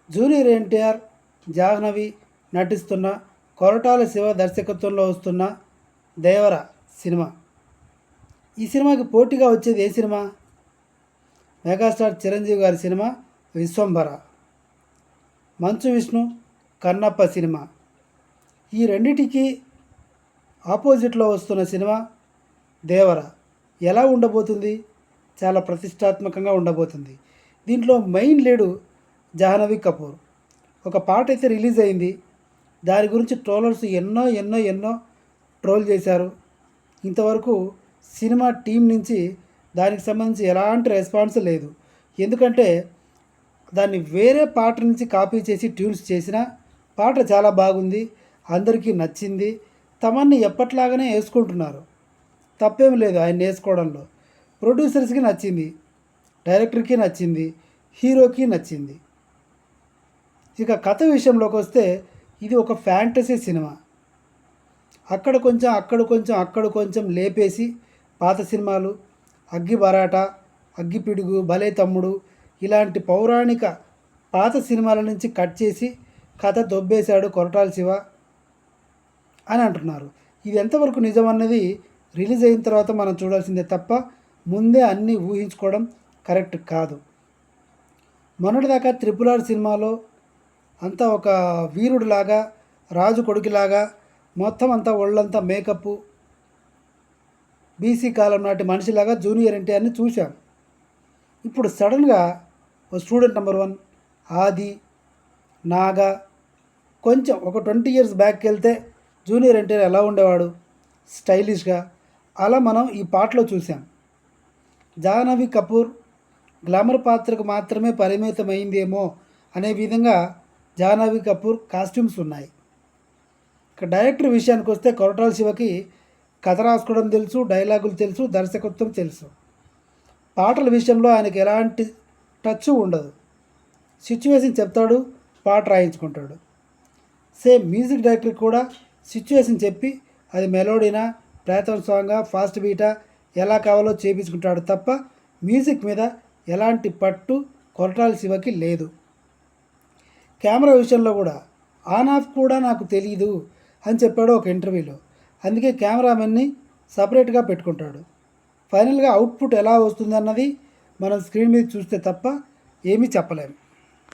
Junior NTR, Jahnavi నటిస్తున్న కొరటాల శివ దర్శకత్వంలో వస్తున్న దేవర సినిమా. ఈ సినిమాకి పోటీగా వచ్చేది ఏ సినిమా? మెగాస్టార్ చిరంజీవి గారి సినిమా విశ్వంభర. మంచు విష్ణు, కన్నప్ప సినిమా. ఈ రెండిటికి ఆపోజిట్లో వస్తున్న సినిమా దేవర. ఎలా ఉండబోతుంది? చాలా ప్రతిష్టాత్మకంగా ఉండబోతుంది. దీంట్లో మెయిన్ లీడు జాహ్నవి కపూర్. ఒక పాట అయితే రిలీజ్ అయింది. దాని గురించి ట్రోలర్స్ ఎన్నో ట్రోల్ చేశారు. ఇంతవరకు సినిమా టీం నుంచి దానికి సంబంధించి ఎలాంటి రెస్పాన్స్ లేదు. ఎందుకంటే దాన్ని వేరే పాట నుంచి కాపీ చేసి ట్యూన్స్ చేసిన పాట చాలా బాగుంది, అందరికీ నచ్చింది. తమన్ని ఎప్పట్లాగానే వేసుకుంటున్నారు, తప్పేం లేదు ఆయన వేసుకోవడంలో. ప్రొడ్యూసర్స్కి నచ్చింది, డైరెక్టర్కి నచ్చింది, హీరోకి నచ్చింది. ఇక కథ విషయంలోకి వస్తే ఇది ఒక ఫ్యాంటసీ సినిమా. అక్కడ కొంచెం లేపేసి పాత సినిమాలు అగ్గి బరాట, అగ్గిపిడుగు, భలే తమ్ముడు ఇలాంటి పౌరాణిక పాత సినిమాల నుంచి కట్ చేసి కథ దొబ్బేశాడు కొరటాల శివ అని అంటున్నారు. ఇది ఎంతవరకు నిజమన్నది రిలీజ్ అయిన తర్వాత మనం చూడాల్సిందే తప్ప ముందే అన్నీ ఊహించుకోవడం కరెక్ట్ కాదు. మొన్నటిదాకా RRR సినిమాలో అంతా ఒక వీరుడిలాగా, రాజు కొడుకులాగా మొత్తం అంతా ఒళ్ళంతా మేకప్, బీసీ కాలం నాటి మనిషిలాగా జూనియర్ ఎన్టీఆర్ని చూశాం. ఇప్పుడు సడన్గా ఓ స్టూడెంట్ నెంబర్ 1, ఆది, నాగా, కొంచెం ఒక 20 years బ్యాక్కి వెళ్తే జూనియర్ ఎన్టీఆర్ ఎలా ఉండేవాడు స్టైలిష్గా, అలా మనం ఈ పాటలో చూసాం. జాహ్నవి కపూర్ గ్లామర్ పాత్రకు మాత్రమే పరిమితమైందేమో అనే విధంగా జాహ్నవి కపూర్ కాస్ట్యూమ్స్ ఉన్నాయి. ఇక డైరెక్టర్ విషయానికి వస్తే కొరటాల శివకి కథ రాసుకోవడం తెలుసు, డైలాగులు తెలుసు, దర్శకత్వం తెలుసు. పాటల విషయంలో ఆయనకి ఎలాంటి టచ్ ఉండదు. సిచ్యువేషన్ చెప్తాడు, పాట రాయించుకుంటాడు. సేమ్ మ్యూజిక్ డైరెక్టర్ కూడా సిచ్యువేషన్ చెప్పి అది మెలోడీనా, ప్రేతం సాంగా, ఫాస్ట్ బీటా ఎలా కావాలో చేపించుకుంటాడు తప్ప మ్యూజిక్ మీద ఎలాంటి పట్టు కొరటాల శివకి లేదు. కెమెరా విషయంలో కూడా ఆన్ ఆఫ్ కూడా నాకు తెలీదు అని చెప్పాడు ఒక ఇంటర్వ్యూలో. అందుకే కెమెరామెన్ని సపరేట్గా పెట్టుకుంటాడు. ఫైనల్గా అవుట్పుట్ ఎలా వస్తుంది అన్నది మనం స్క్రీన్ మీద చూస్తే తప్ప ఏమీ చెప్పలేము.